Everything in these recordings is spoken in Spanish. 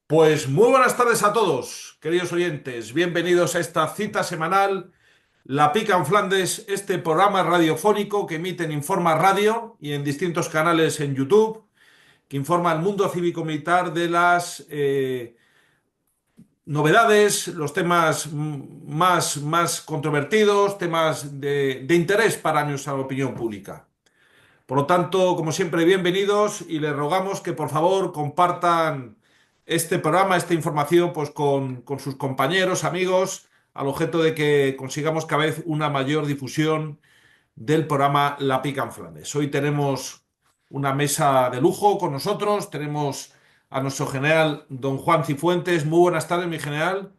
Pues muy buenas tardes a todos, queridos oyentes. Bienvenidos a esta cita semanal, La Pica en Flandes, este programa radiofónico que emite en Informa Radio y en distintos canales en YouTube, que informa al mundo cívico-militar de las novedades, los temas más controvertidos, temas de interés para nuestra opinión pública. Por lo tanto, como siempre, bienvenidos y les rogamos que por favor compartan este programa, esta información, pues con sus compañeros, amigos, al objeto de que consigamos cada vez una mayor difusión del programa La Pica en Flandes. Hoy tenemos una mesa de lujo con nosotros, tenemos a nuestro general don Juan Cifuentes. Muy buenas tardes, mi general.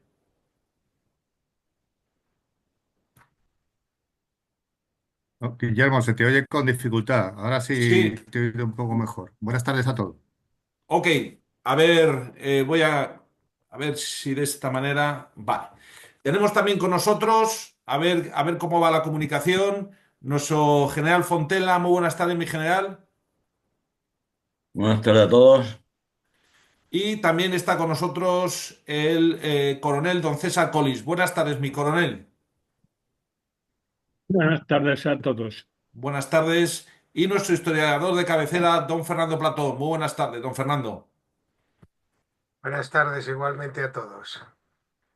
Oh, Guillermo, se te oye con dificultad. Ahora sí Sí, te oigo un poco mejor. Buenas tardes a todos. ok. A ver, voy a ver si de esta manera. Vale. Tenemos también con nosotros, a ver cómo va la comunicación, nuestro general Fontela. Muy buenas tardes, mi general. Buenas tardes a todos. Y también está con nosotros el coronel don César Collis. Buenas tardes, mi coronel. Buenas tardes a todos. Buenas tardes. Y nuestro historiador de cabecera, don Fernando Platón. Muy buenas tardes, don Fernando. Buenas tardes igualmente a todos.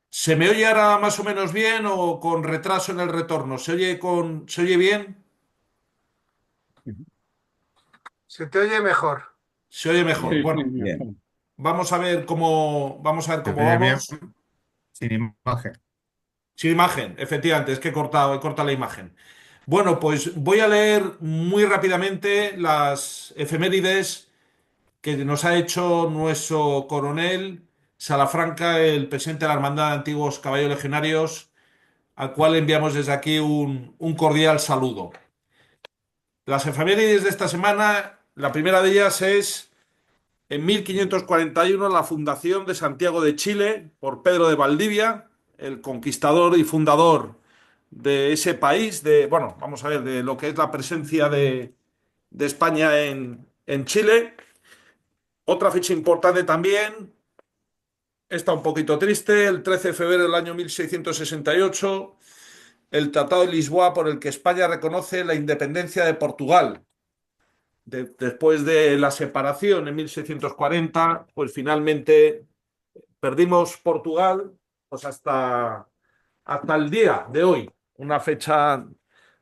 ¿Se me oye ahora más o menos bien o con retraso en el retorno? ¿Se oye bien? Se te oye mejor. Se oye mejor. Sí, sí, Bueno, Bien. mejor. vamos a ver Se cómo te oye bien vamos. sin imagen. Sin imagen, efectivamente, es que he cortado la imagen. Bueno, pues voy a leer muy rápidamente las efemérides que nos ha hecho nuestro coronel Salafranca, el presidente de la Hermandad de Antiguos Caballeros Legionarios, al cual enviamos desde aquí un cordial saludo. Las efemérides de esta semana, la primera de ellas es en 1541 la fundación de Santiago de Chile por Pedro de Valdivia, el conquistador y fundador de ese país, bueno, vamos a ver, de lo que es la presencia de España en Chile. Otra fecha importante también, está un poquito triste, el 13 de febrero del año 1668, el Tratado de Lisboa por el que España reconoce la independencia de Portugal. Después de la separación en 1640, pues finalmente perdimos Portugal pues hasta el día de hoy. Una fecha,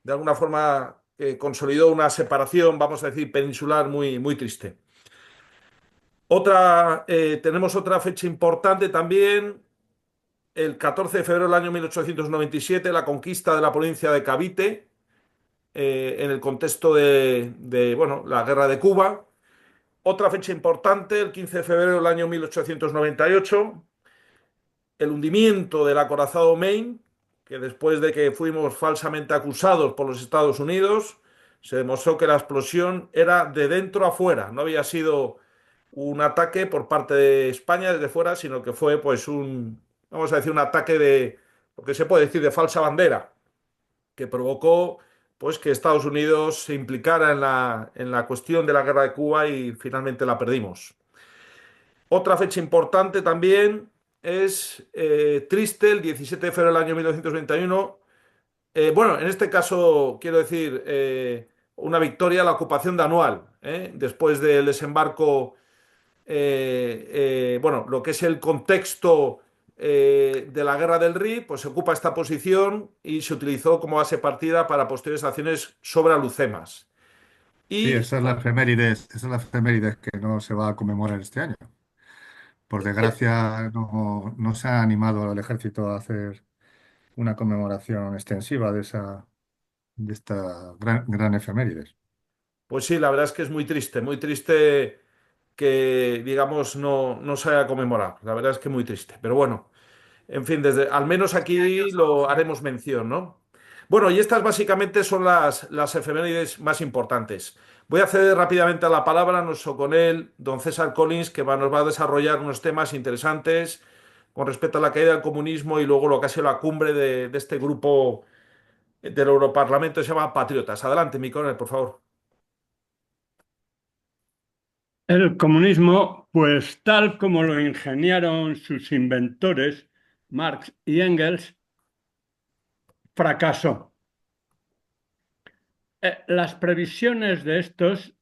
de alguna forma, que consolidó una separación, vamos a decir, peninsular muy, muy triste. Tenemos otra fecha importante también, el 14 de febrero del año 1897, la conquista de la provincia de Cavite, en el contexto bueno, la guerra de Cuba. Otra fecha importante, el 15 de febrero del año 1898, el hundimiento del acorazado Maine, que después de que fuimos falsamente acusados por los Estados Unidos, se demostró que la explosión era de dentro a fuera, no había sido un ataque por parte de España desde fuera, sino que fue pues vamos a decir, un ataque lo que se puede decir, de falsa bandera, que provocó pues que Estados Unidos se implicara en la cuestión de la guerra de Cuba y finalmente la perdimos. Otra fecha importante también es triste, el 17 de febrero del año 1991. Bueno, en este caso quiero decir una victoria, la ocupación de Anual, después del desembarco, bueno, lo que es el contexto de la guerra del Rif, pues se ocupa esta posición y se utilizó como base partida para posteriores acciones sobre Alucemas. Sí, Y esa es la efemérides que no se va a conmemorar este año. Por desgracia, no se ha animado al ejército a hacer una conmemoración extensiva de esta gran efemérides. pues sí, la verdad es que es muy triste que, digamos, no se haya conmemorado. La verdad es que muy triste. Pero bueno, en fin, al menos aquí lo haremos mención, ¿no? Bueno, y estas básicamente son las efemérides más importantes. Voy a ceder rápidamente la palabra a nuestro coronel, don César Collins, que nos va a desarrollar unos temas interesantes con respecto a la caída del comunismo y luego lo que ha sido la cumbre de este grupo del Europarlamento que se llama Patriotas. Adelante, mi coronel, por favor. El comunismo Pues tal como lo ingeniaron sus inventores, Marx y Engels, fracasó. Las previsiones de estos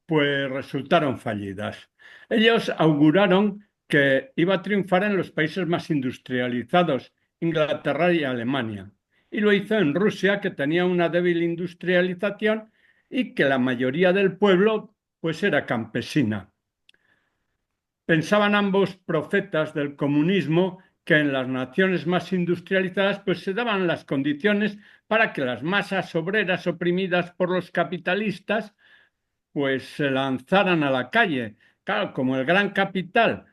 pues resultaron fallidas. Ellos auguraron que iba a triunfar en los países más industrializados, Inglaterra y Alemania, y lo hizo en Rusia, que tenía una débil industrialización y que la mayoría del pueblo pues era campesina. Pensaban ambos profetas del comunismo que en las naciones más industrializadas pues se daban las condiciones para que las masas obreras oprimidas por los capitalistas pues se lanzaran a la calle. Claro, como el gran capital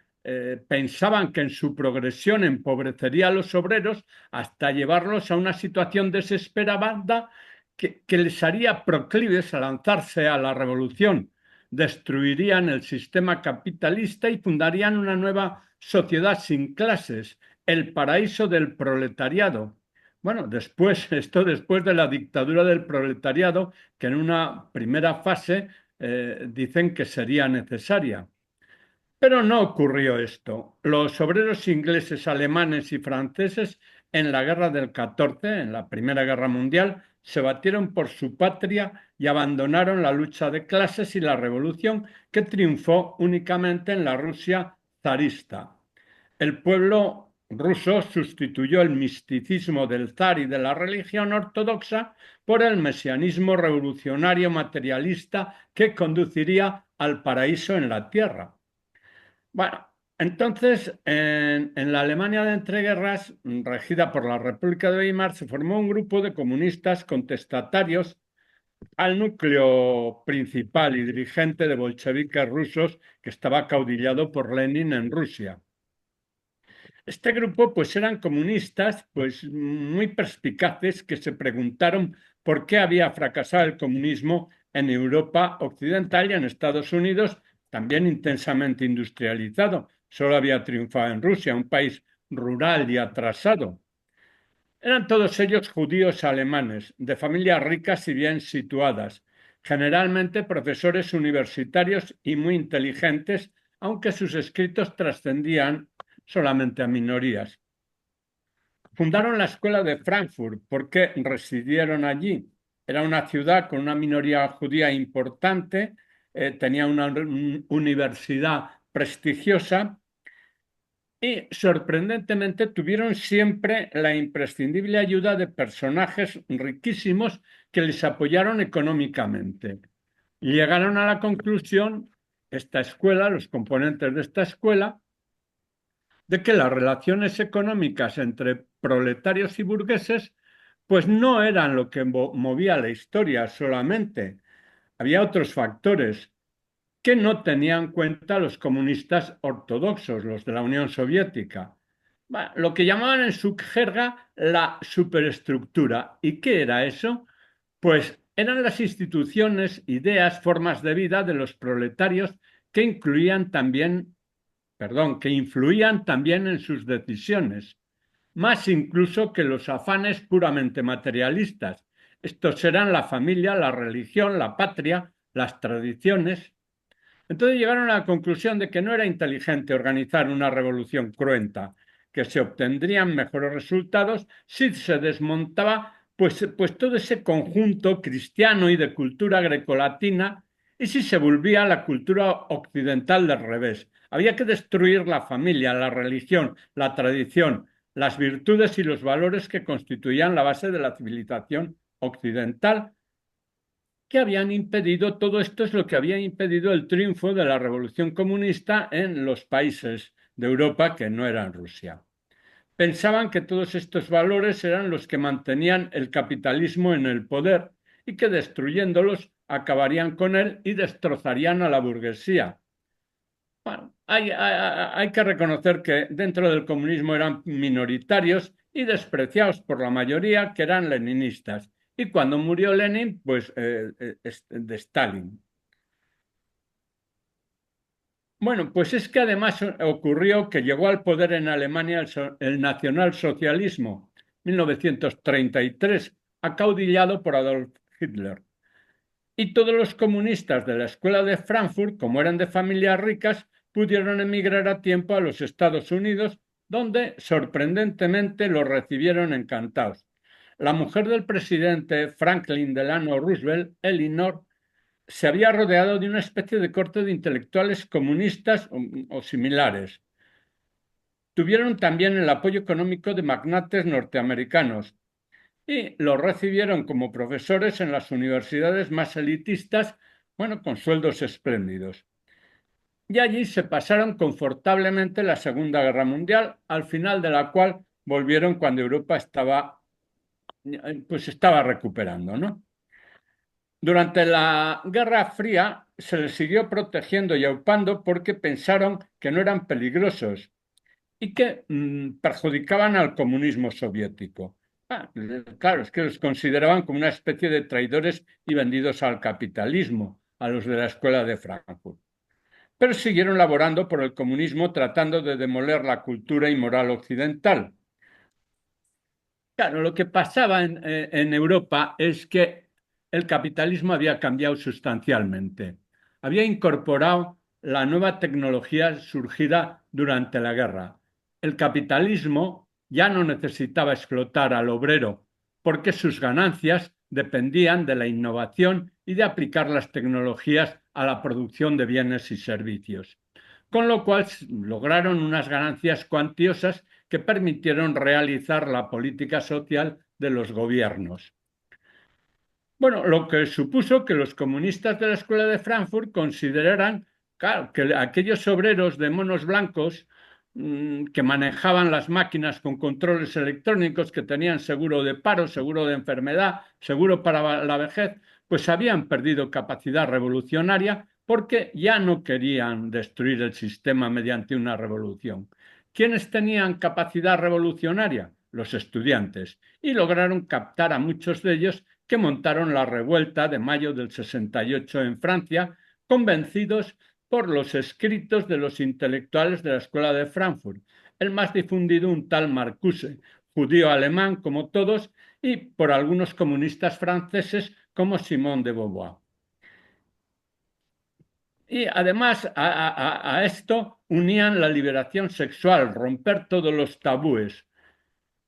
pensaban que en su progresión empobrecería a los obreros hasta llevarlos a una situación desesperada que les haría proclives a lanzarse a la revolución. Destruirían el sistema capitalista y fundarían una nueva sociedad sin clases, el paraíso del proletariado. Bueno, después de la dictadura del proletariado, que en una primera fase dicen que sería necesaria. Pero no ocurrió esto. Los obreros ingleses, alemanes y franceses en la guerra del 14, en la Primera Guerra Mundial, se batieron por su patria y abandonaron la lucha de clases y la revolución que triunfó únicamente en la Rusia zarista. El pueblo ruso sustituyó el misticismo del zar y de la religión ortodoxa por el mesianismo revolucionario materialista que conduciría al paraíso en la tierra. Bueno, entonces en la Alemania de entreguerras, regida por la República de Weimar, se formó un grupo de comunistas contestatarios al núcleo principal y dirigente de bolcheviques rusos que estaba caudillado por Lenin en Rusia. Este grupo pues eran comunistas pues muy perspicaces que se preguntaron por qué había fracasado el comunismo en Europa occidental y en Estados Unidos, también intensamente industrializado. Solo había triunfado en Rusia, un país rural y atrasado. Eran todos ellos judíos alemanes, de familias ricas y bien situadas, generalmente profesores universitarios y muy inteligentes, aunque sus escritos trascendían solamente a minorías. Fundaron la Escuela de Frankfurt porque residieron allí. Era una ciudad con una minoría judía importante, tenía una universidad prestigiosa y sorprendentemente tuvieron siempre la imprescindible ayuda de personajes riquísimos que les apoyaron económicamente. Llegaron a la conclusión, esta escuela, los componentes de esta escuela, de que las relaciones económicas entre proletarios y burgueses pues no eran lo que movía la historia solamente. Había otros factores que no tenían en cuenta los comunistas ortodoxos, los de la Unión Soviética. Lo que llamaban en su jerga la superestructura. ¿Y qué era eso? Pues eran las instituciones, ideas, formas de vida de los proletarios que que influían también en sus decisiones, más incluso que los afanes puramente materialistas. Estos eran la familia, la religión, la patria, las tradiciones. Entonces llegaron a la conclusión de que no era inteligente organizar una revolución cruenta, que se obtendrían mejores resultados si se desmontaba pues todo ese conjunto cristiano y de cultura grecolatina y si se volvía a la cultura occidental del revés. Había que destruir la familia, la religión, la tradición, las virtudes y los valores que constituían la base de la civilización occidental, que habían impedido, todo esto es lo que había impedido el triunfo de la revolución comunista en los países de Europa que no eran Rusia. Pensaban que todos estos valores eran los que mantenían el capitalismo en el poder y que destruyéndolos acabarían con él y destrozarían a la burguesía. Bueno, hay que reconocer que dentro del comunismo eran minoritarios y despreciados por la mayoría, que eran leninistas. Y cuando murió Lenin, pues de Stalin. Bueno, pues es que además ocurrió que llegó al poder en Alemania el nacionalsocialismo, 1933, acaudillado por Adolf Hitler. Y todos los comunistas de la escuela de Frankfurt, como eran de familias ricas, pudieron emigrar a tiempo a los Estados Unidos, donde sorprendentemente los recibieron encantados. La mujer del presidente Franklin Delano Roosevelt, Eleanor, se había rodeado de una especie de corte de intelectuales comunistas o similares. Tuvieron también el apoyo económico de magnates norteamericanos y los recibieron como profesores en las universidades más elitistas, bueno, con sueldos espléndidos. Y allí se pasaron confortablemente la Segunda Guerra Mundial, al final de la cual volvieron cuando Europa estaba recuperando, ¿no? Durante la Guerra Fría se les siguió protegiendo y aupando porque pensaron que no eran peligrosos y que perjudicaban al comunismo soviético. Claro, es que los consideraban como una especie de traidores y vendidos al capitalismo, a los de la Escuela de Frankfurt. Pero siguieron laborando por el comunismo tratando de demoler la cultura y moral occidental. Claro, lo que pasaba en Europa es que el capitalismo había cambiado sustancialmente. Había incorporado la nueva tecnología surgida durante la guerra. El capitalismo ya no necesitaba explotar al obrero porque sus ganancias dependían de la innovación y de aplicar las tecnologías a la producción de bienes y servicios. Con lo cual lograron unas ganancias cuantiosas que permitieron realizar la política social de los gobiernos. Bueno, lo que supuso que los comunistas de la Escuela de Frankfurt consideraran, claro, que aquellos obreros de monos blancos que manejaban las máquinas con controles electrónicos, que tenían seguro de paro, seguro de enfermedad, seguro para la vejez, pues habían perdido capacidad revolucionaria porque ya no querían destruir el sistema mediante una revolución. ¿Quiénes tenían capacidad revolucionaria? Los estudiantes. Y lograron captar a muchos de ellos que montaron la revuelta de mayo del 68 en Francia, convencidos por los escritos de los intelectuales de la Escuela de Frankfurt. El más difundido, un tal Marcuse, judío alemán como todos, y por algunos comunistas franceses como Simone de Beauvoir. Y además a esto unían la liberación sexual, romper todos los tabúes.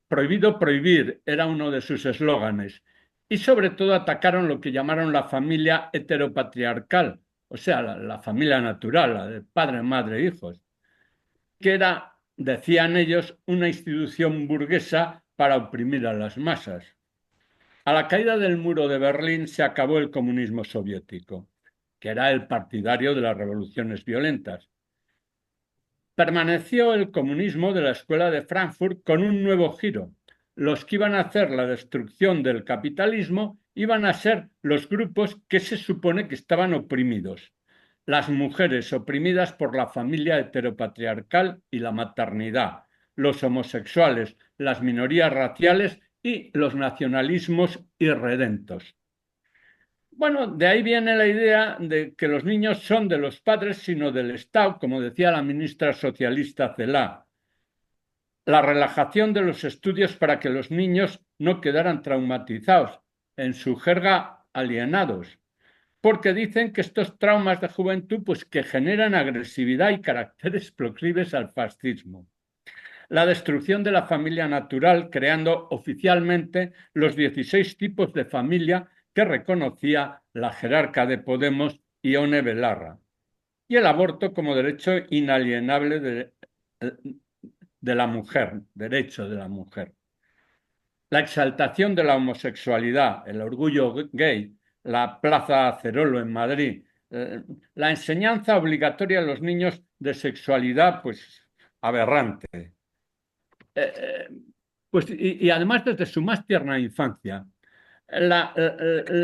Prohibido prohibir era uno de sus eslóganes. Y sobre todo atacaron lo que llamaron la familia heteropatriarcal, o sea, la familia natural, la de padre, madre, hijos, que era, decían ellos, una institución burguesa para oprimir a las masas. A la caída del muro de Berlín se acabó el comunismo soviético, que era el partidario de las revoluciones violentas. Permaneció el comunismo de la Escuela de Frankfurt con un nuevo giro. Los que iban a hacer la destrucción del capitalismo iban a ser los grupos que se supone que estaban oprimidos. Las mujeres oprimidas por la familia heteropatriarcal y la maternidad, los homosexuales, las minorías raciales y los nacionalismos irredentos. Bueno, de ahí viene la idea de que los niños son de los padres, sino del Estado, como decía la ministra socialista Celaá. La relajación de los estudios para que los niños no quedaran traumatizados, en su jerga alienados, porque dicen que estos traumas de juventud pues que generan agresividad y caracteres proclives al fascismo. La destrucción de la familia natural, creando oficialmente los 16 tipos de familia que reconocía la jerarca de Podemos, Ione Belarra, y el aborto como derecho inalienable de la mujer, derecho de la mujer. La exaltación de la homosexualidad, el orgullo gay, la Plaza Acerolo en Madrid, la enseñanza obligatoria a los niños de sexualidad, pues aberrante. Y además desde su más tierna infancia. La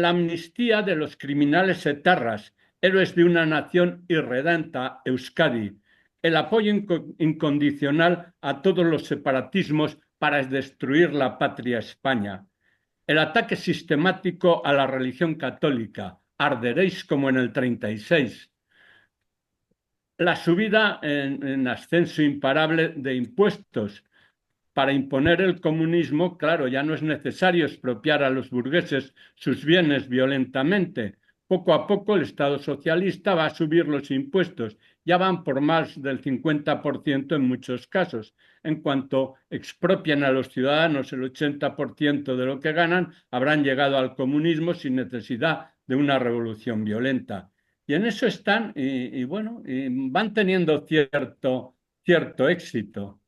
amnistía de los criminales etarras, héroes de una nación irredenta, Euskadi, el apoyo incondicional a todos los separatismos para destruir la patria España, el ataque sistemático a la religión católica, arderéis como en el 36, la subida en ascenso imparable de impuestos. Para imponer el comunismo, claro, ya no es necesario expropiar a los burgueses sus bienes violentamente. Poco a poco el Estado socialista va a subir los impuestos ya van por más del 50% en muchos casos. En cuanto expropian a los ciudadanos el 80% de lo que ganan, habrán llegado al comunismo sin necesidad de una revolución violenta. Y en eso están, y bueno, y van teniendo cierto éxito.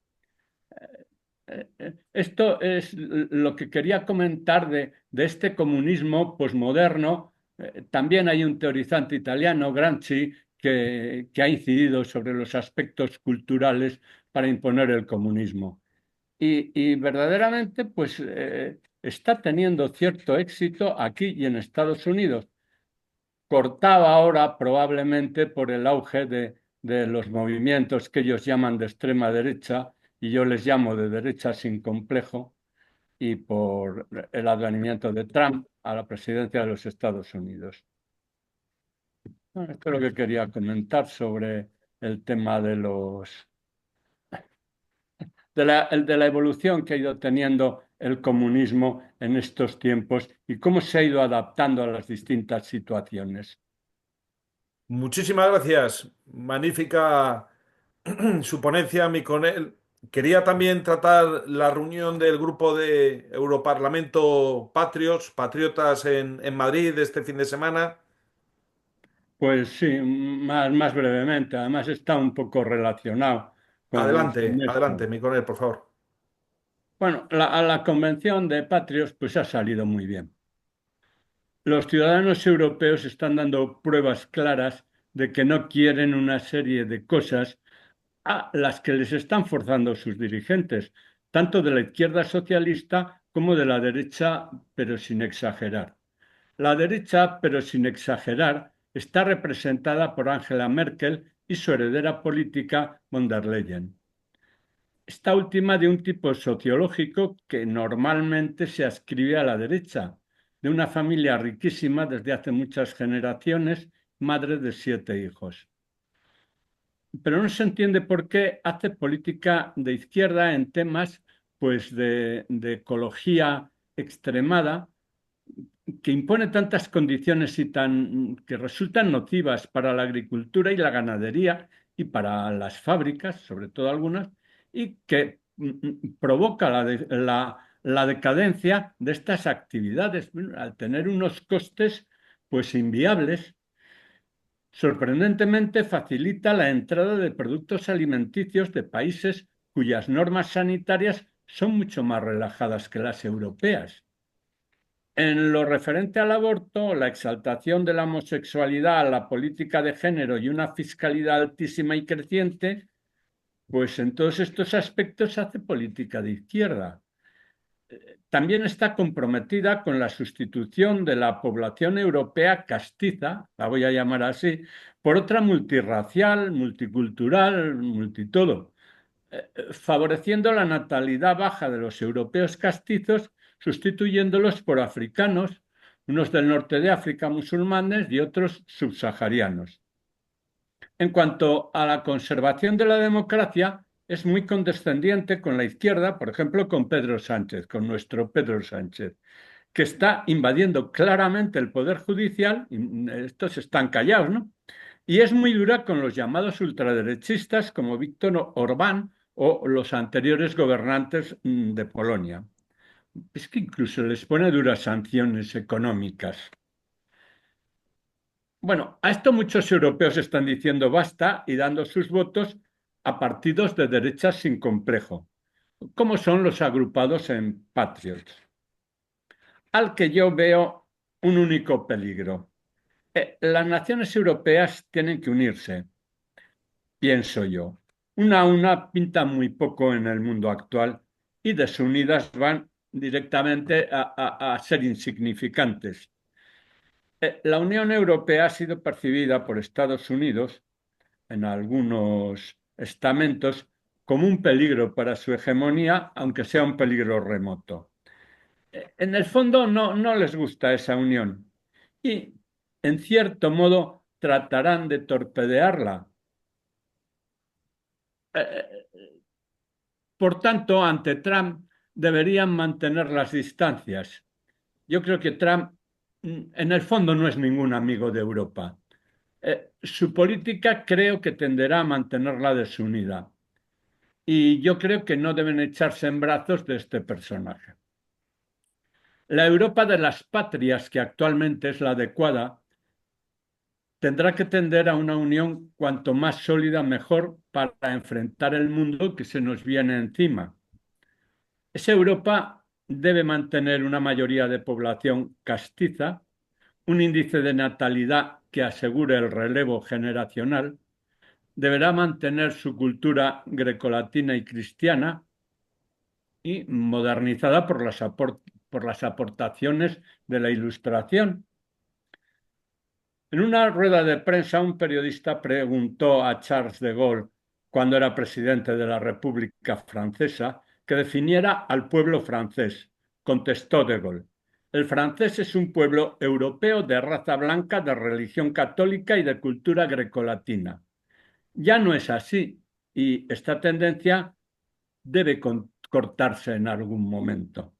Esto es lo que quería comentar de este comunismo posmoderno. También hay un teorizante italiano, Gramsci, que ha incidido sobre los aspectos culturales para imponer el comunismo. Y verdaderamente, pues, está teniendo cierto éxito aquí y en Estados Unidos, cortado ahora probablemente por el auge de los movimientos que ellos llaman de extrema derecha y yo les llamo de derecha sin complejo, y por el advenimiento de Trump a la presidencia de los Estados Unidos. Bueno, esto es lo que quería comentar sobre el tema de la evolución que ha ido teniendo el comunismo en estos tiempos y cómo se ha ido adaptando a las distintas situaciones. Muchísimas gracias. Magnífica su ponencia, mi coronel. Quería también tratar la reunión del grupo de Europarlamento Patriotas en Madrid este fin de semana. Pues sí, más brevemente. Además está un poco relacionado con Adelante, esto. adelante, mi coronel, por favor. Bueno, a la convención de Patriots pues ha salido muy bien. Los ciudadanos europeos están dando pruebas claras de que no quieren una serie de cosas a las que les están forzando sus dirigentes, tanto de la izquierda socialista como de la derecha, pero sin exagerar. La derecha, pero sin exagerar, está representada por Angela Merkel y su heredera política, von der Leyen. Esta última de un tipo sociológico que normalmente se ascribe a la derecha, de una familia riquísima desde hace muchas generaciones, madre de 7 hijos. Pero no se entiende por qué hace política de izquierda en temas pues, de ecología extremada, que impone tantas condiciones que resultan nocivas para la agricultura y la ganadería y para las fábricas, sobre todo algunas, y que provoca la decadencia de estas actividades, al tener unos costes pues inviables. Sorprendentemente facilita la entrada de productos alimenticios de países cuyas normas sanitarias son mucho más relajadas que las europeas. En lo referente al aborto, la exaltación de la homosexualidad, la política de género y una fiscalidad altísima y creciente, pues en todos estos aspectos hace política de izquierda. También está comprometida con la sustitución de la población europea castiza, la voy a llamar así, por otra multirracial, multicultural, multitodo, favoreciendo la natalidad baja de los europeos castizos, sustituyéndolos por africanos, unos del norte de África musulmanes y otros subsaharianos. En cuanto a la conservación de la democracia, es muy condescendiente con la izquierda, por ejemplo, con Pedro Sánchez, con nuestro Pedro Sánchez, que está invadiendo claramente el poder judicial, y estos están callados, ¿no? Y es muy dura con los llamados ultraderechistas como Víctor Orbán o los anteriores gobernantes de Polonia. Es que incluso les pone duras sanciones económicas. Bueno, a esto muchos europeos están diciendo basta y dando sus votos a partidos de derechas sin complejo, como son los agrupados en Patriots, al que yo veo un único peligro. Las naciones europeas tienen que unirse, pienso yo. Una a una pintan muy poco en el mundo actual y desunidas van directamente a ser insignificantes. La Unión Europea ha sido percibida por Estados Unidos en algunos estamentos como un peligro para su hegemonía, aunque sea un peligro remoto. En el fondo no les gusta esa unión y, en cierto modo, tratarán de torpedearla. Por tanto, ante Trump deberían mantener las distancias. Yo creo que Trump, en el fondo, no es ningún amigo de Europa. Su política creo que tenderá a mantenerla desunida y yo creo que no deben echarse en brazos de este personaje. La Europa de las patrias, que actualmente es la adecuada, tendrá que tender a una unión cuanto más sólida mejor para enfrentar el mundo que se nos viene encima. Esa Europa debe mantener una mayoría de población castiza, un índice de natalidad que asegure el relevo generacional, deberá mantener su cultura grecolatina y cristiana y modernizada por las aportaciones de la Ilustración. En una rueda de prensa, un periodista preguntó a Charles de Gaulle, cuando era presidente de la República Francesa, que definiera al pueblo francés. Contestó de Gaulle: el francés es un pueblo europeo de raza blanca, de religión católica y de cultura grecolatina. Ya no es así y esta tendencia debe cortarse en algún momento.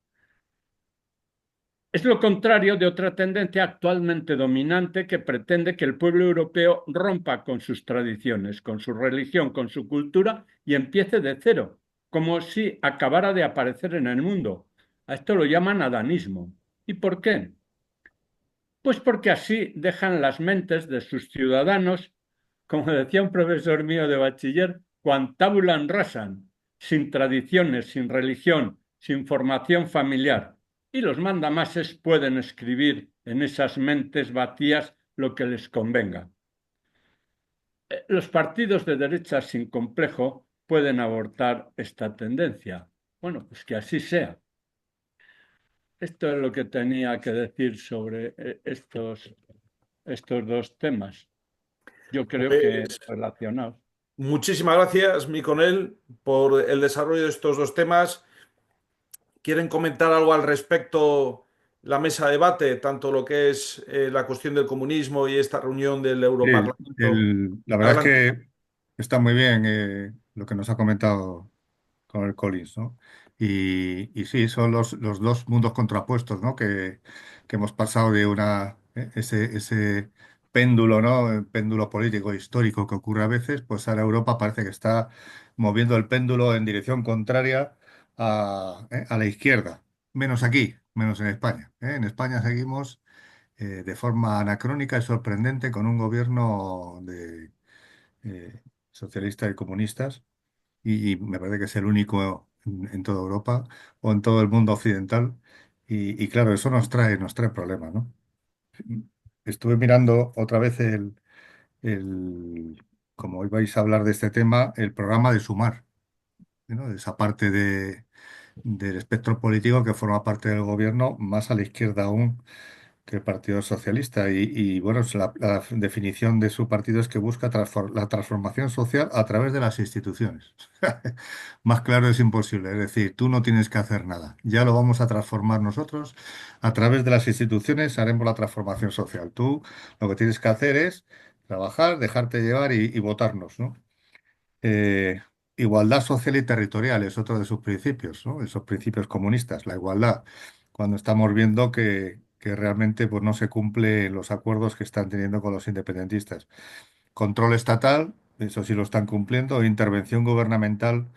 Es lo contrario de otra tendencia actualmente dominante que pretende que el pueblo europeo rompa con sus tradiciones, con su religión, con su cultura y empiece de cero, como si acabara de aparecer en el mundo. A esto lo llaman adanismo. ¿Y por qué? Pues porque así dejan las mentes de sus ciudadanos, como decía un profesor mío de bachiller, quam tabulam rasam, sin tradiciones, sin religión, sin formación familiar. Y los mandamases pueden escribir en esas mentes vacías lo que les convenga. Los partidos de derecha sin complejo pueden abortar esta tendencia. Bueno, pues que así sea. Esto es lo que tenía que decir sobre estos dos temas. Yo creo que Pues relacionados. muchísimas gracias, Miconel, por el desarrollo de estos dos temas. ¿Quieren comentar algo al respecto la mesa de debate, tanto lo que es la cuestión del comunismo y esta reunión del Sí, Europarlamento? la verdad es Adelante. que está muy bien lo que nos ha comentado con el Collins, ¿no? Y sí, son los dos mundos contrapuestos, ¿no? Que hemos pasado de ese péndulo, ¿no? El péndulo político histórico que ocurre a veces, pues ahora Europa parece que está moviendo el péndulo en dirección contraria a la izquierda, menos aquí, menos en España, ¿eh? En España seguimos de forma anacrónica y sorprendente con un gobierno de socialistas y comunistas y me parece que es el único en toda Europa o en todo el mundo occidental. Y claro, eso nos trae problemas, ¿no? Estuve mirando otra vez como hoy vais a hablar de este tema, el programa de Sumar, ¿no? De esa parte del espectro político que forma parte del gobierno, más a la izquierda aún que el Partido Socialista. Bueno, la definición de su partido es que busca la transformación social a través de las instituciones. Más claro es imposible. Es decir, tú no tienes que hacer nada. Ya lo vamos a transformar nosotros. A través de las instituciones haremos la transformación social. Tú lo que tienes que hacer es trabajar, dejarte llevar y votarnos, ¿no? Eh, Igualdad social y territorial es otro de sus principios, ¿no? Esos principios comunistas, la igualdad, cuando estamos viendo que realmente pues, no se cumplen los acuerdos que están teniendo con los independentistas. Control estatal, eso sí lo están cumpliendo, intervención gubernamental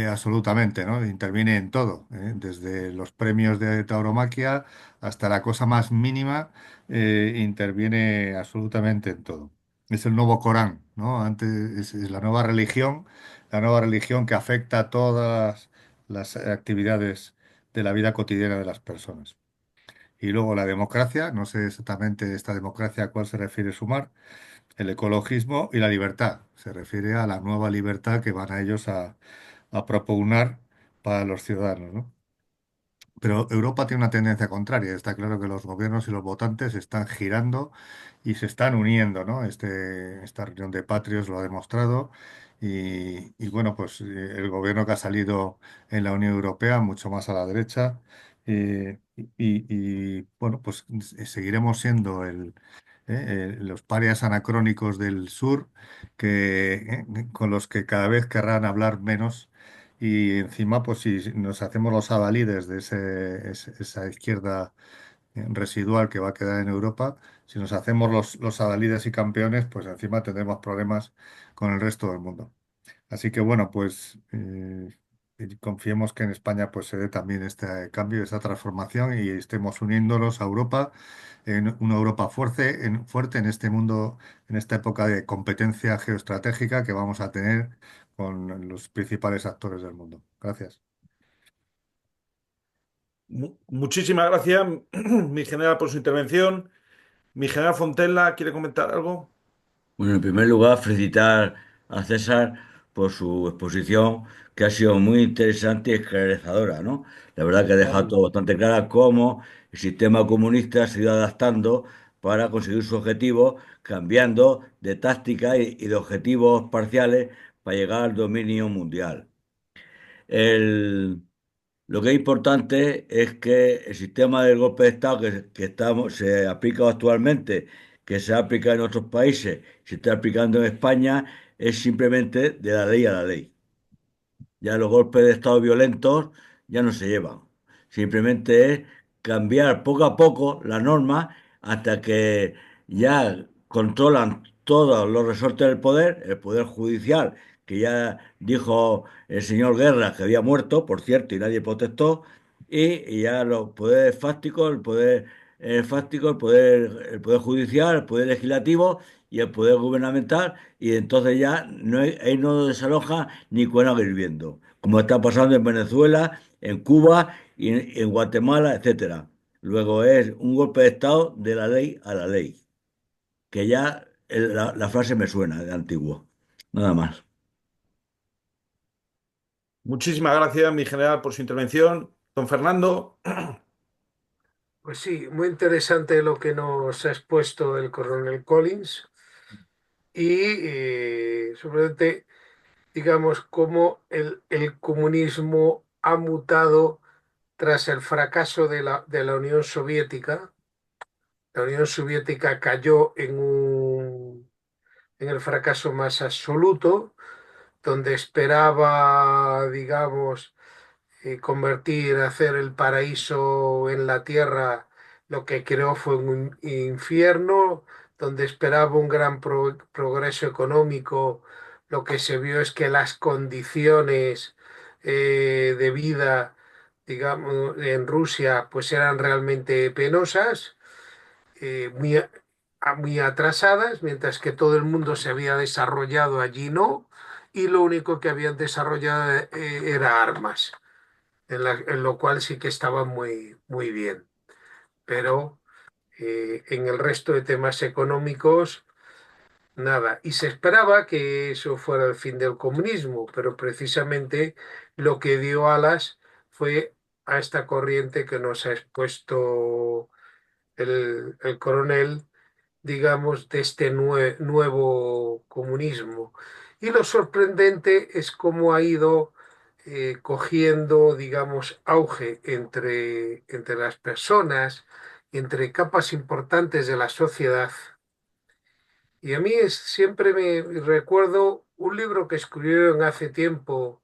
absolutamente, ¿no? Interviene en todo, desde los premios de tauromaquia hasta la cosa más mínima, interviene absolutamente en todo. Es el nuevo Corán, ¿no? Antes es la nueva religión que afecta a todas las actividades de la vida cotidiana de las personas. Y luego la democracia, no sé exactamente esta democracia a cuál se refiere Sumar, el ecologismo y la libertad. Se refiere a la nueva libertad que van a ellos a propugnar para los ciudadanos, ¿no? Pero Europa tiene una tendencia contraria. Está claro que los gobiernos y los votantes están girando y se están uniendo, ¿no? Esta reunión de patrios lo ha demostrado. Bueno, pues el gobierno que ha salido en la Unión Europea, mucho más a la derecha. Bueno, pues seguiremos siendo los parias anacrónicos del sur, con los que cada vez querrán hablar menos y encima, pues si nos hacemos los adalides de esa izquierda residual que va a quedar en Europa. Si nos hacemos los adalides y campeones, pues encima tendremos problemas con el resto del mundo. Así que bueno, pues y confiemos que en España pues se dé también este cambio, esta transformación y estemos uniéndonos a Europa en una Europa fuerte en este mundo, en esta época de competencia geoestratégica que vamos a tener con los principales actores del mundo. Gracias. Muchísimas gracias, mi general, por su intervención. Mi general Fontella, ¿quiere comentar algo? Bueno, en primer lugar, felicitar a César por su exposición, que ha sido muy interesante y esclarecedora, ¿no? La verdad que ha dejado todo bastante claro cómo el sistema comunista se ha ido adaptando para conseguir su objetivo, cambiando de táctica y de objetivos parciales para llegar al dominio mundial. El- lo que es importante es que el sistema del golpe de Estado se aplica actualmente, que se aplica en otros países, se está aplicando en España, es simplemente de la ley a la ley. Ya los golpes de Estado violentos ya no se llevan. Simplemente es cambiar poco a poco las normas hasta que ya controlan todos los resortes del poder, el poder judicial, que ya dijo el señor Guerra que había muerto, por cierto, y nadie protestó, y ya los poderes fácticos, fáctico, el poder judicial, el poder legislativo y el poder gubernamental, y entonces ya ahí no desaloja ni cuerno hirviendo, como está pasando en Venezuela, en Cuba y en Guatemala, etcétera. Luego es un golpe de Estado de la ley a la ley, que ya la frase me suena de antiguo. Nada más. Muchísimas gracias, mi general, por su intervención. Don Fernando. Pues sí, muy interesante lo que nos ha expuesto el coronel Collins y sobre todo, digamos, cómo el comunismo ha mutado tras el fracaso de la Unión Soviética. La Unión Soviética cayó en el fracaso más absoluto, donde esperaba, digamos, hacer el paraíso en la tierra, lo que creó fue un infierno, donde esperaba un gran progreso económico, lo que se vio es que las condiciones de vida, digamos, en Rusia, pues eran realmente penosas, muy atrasadas, mientras que todo el mundo se había desarrollado allí, no, y lo único que habían desarrollado era armas en lo cual sí que estaba muy, muy bien. Pero en el resto de temas económicos, nada. Y se esperaba que eso fuera el fin del comunismo, pero precisamente lo que dio alas fue a esta corriente que nos ha expuesto el coronel, digamos, de este nuevo comunismo. Y lo sorprendente es cómo ha ido cogiendo, digamos, auge entre las personas, entre capas importantes de la sociedad. Y a mí siempre me recuerdo un libro que escribieron hace tiempo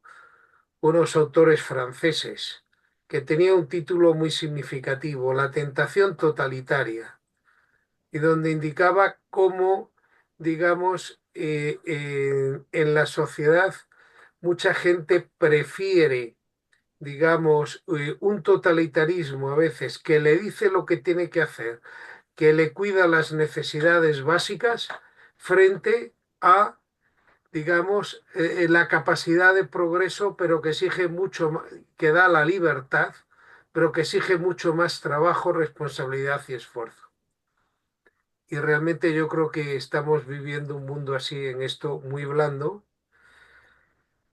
unos autores franceses, que tenía un título muy significativo, La tentación totalitaria, y donde indicaba cómo, digamos, en la sociedad mucha gente prefiere, digamos, un totalitarismo a veces que le dice lo que tiene que hacer, que le cuida las necesidades básicas frente a, digamos, la capacidad de progreso, pero que exige mucho más, que da la libertad, pero que exige mucho más trabajo, responsabilidad y esfuerzo. Y realmente yo creo que estamos viviendo un mundo así en esto muy blando.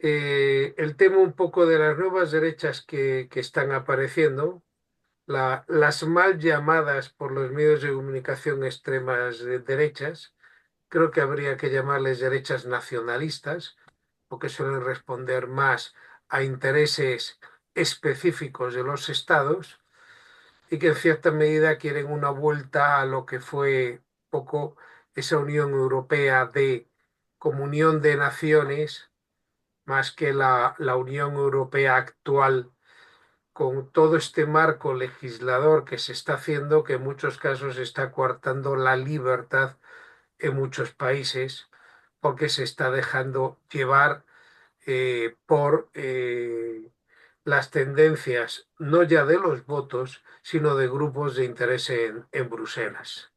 El tema un poco de las nuevas derechas que están apareciendo, las mal llamadas por los medios de comunicación extremas derechas, creo que habría que llamarles derechas nacionalistas, porque suelen responder más a intereses específicos de los estados y que en cierta medida quieren una vuelta a lo que fue poco esa Unión Europea de comunión de naciones, más que la Unión Europea actual, con todo este marco legislador que se está haciendo, que en muchos casos está coartando la libertad en muchos países, porque se está dejando llevar por las tendencias, no ya de los votos, sino de grupos de interés en Bruselas.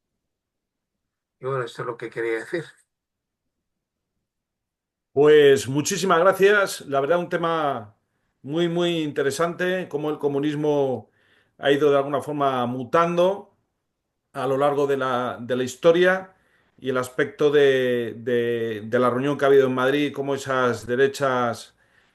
Y bueno, esto es lo que quería decir. Pues muchísimas gracias. La verdad, un tema muy, muy interesante, cómo el comunismo ha ido de alguna forma mutando a lo largo de la historia y el aspecto de la reunión que ha habido en Madrid, cómo esas derechas,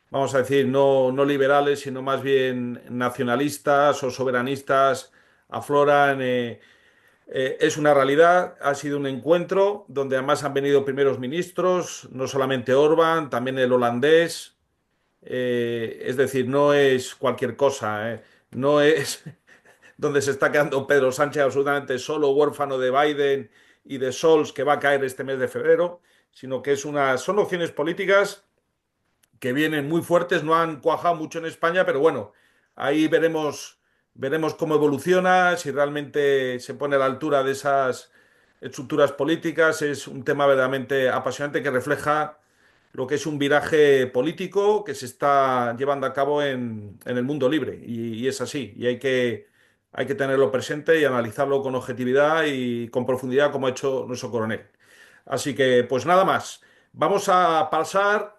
vamos a decir, no liberales, sino más bien nacionalistas o soberanistas, afloran. Es una realidad, ha sido un encuentro donde además han venido primeros ministros, no solamente Orbán, también el holandés. Es decir, no es cualquier cosa, no es donde se está quedando Pedro Sánchez absolutamente solo, huérfano de Biden y de Scholz, que va a caer este mes de febrero, sino que son opciones políticas que vienen muy fuertes, no han cuajado mucho en España, pero bueno, ahí veremos cómo evoluciona, si realmente se pone a la altura de esas estructuras políticas. Es un tema verdaderamente apasionante que refleja lo que es un viraje político que se está llevando a cabo en el mundo libre. Y es así, y hay que tenerlo presente y analizarlo con objetividad y con profundidad, como ha hecho nuestro coronel. Así que, pues nada más. Vamos a pasar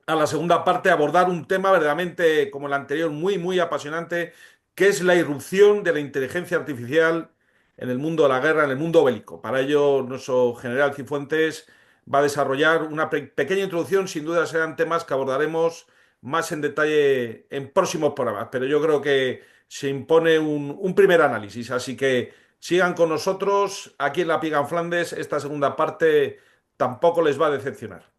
a la segunda parte, abordar un tema verdaderamente, como el anterior, muy, muy apasionante, que es la irrupción de la inteligencia artificial en el mundo de la guerra, en el mundo bélico. Para ello, nuestro general Cifuentes va a desarrollar una pequeña introducción. Sin duda serán temas que abordaremos más en detalle en próximos programas, pero yo creo que se impone un primer análisis. Así que sigan con nosotros aquí en La Piga en Flandes. Esta segunda parte tampoco les va a decepcionar.